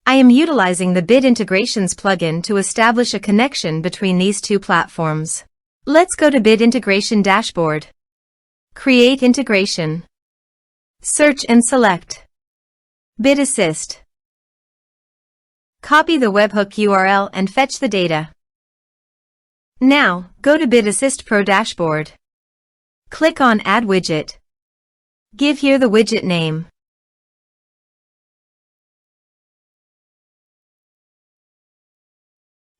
I am utilizing the Bid Integrations plugin to establish a connection between these two platforms. Let's go to Bid Integration Dashboard. Create Integration. Search and select Bid Assist. Copy the webhook URL and fetch the data. Now, go to Bid Assist Pro Dashboard. Click on Add Widget. Give here the widget name.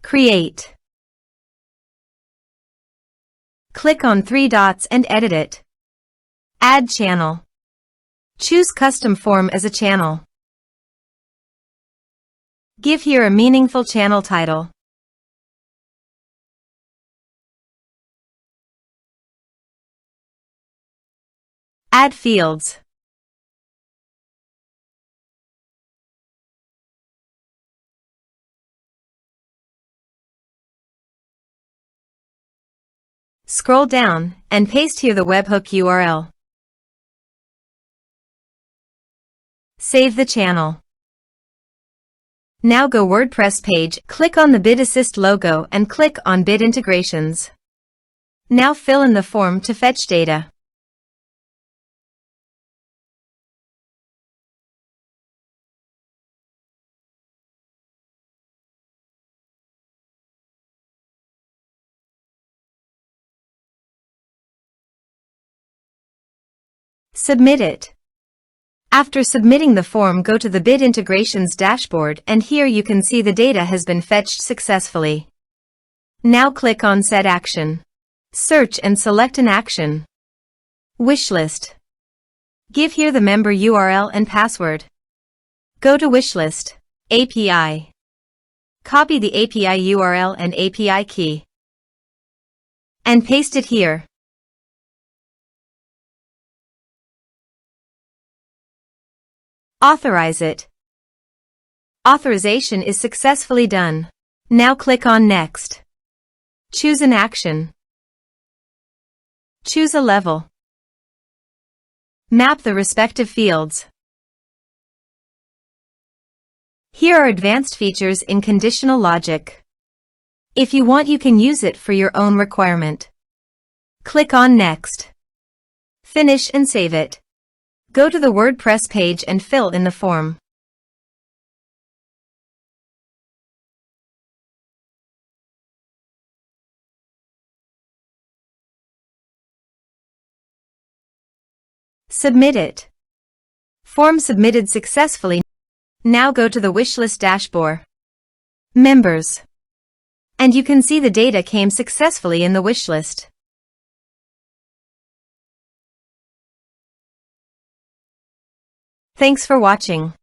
Create. Click on three dots and edit it. Add channel. Choose Custom Form as a channel. Give here a meaningful channel title. Add fields. Scroll down and paste here the webhook URL. Save the channel. Now go WordPress page, click on the Bid Assist logo and click on Bid Integrations. Now fill in the form to fetch data. Submit it. After submitting the form, go to the Bid Integrations dashboard and here you can see the data has been fetched successfully. Now click on Set Action. Search and select an action. Wishlist. Give here the member URL and password. Go to Wishlist API. Copy the API URL and API key. And paste it here. Authorize it. Authorization is successfully done. Now click on Next. Choose an action. Choose a level. Map the respective fields. Here are advanced features in conditional logic. If you want, you can use it for your own requirement. Click on Next. Finish and save it. Go to the WordPress page and fill in the form. Submit it. Form submitted successfully. Now go to the Wishlist dashboard. Members. And you can see the data came successfully in the wishlist. Thanks for watching.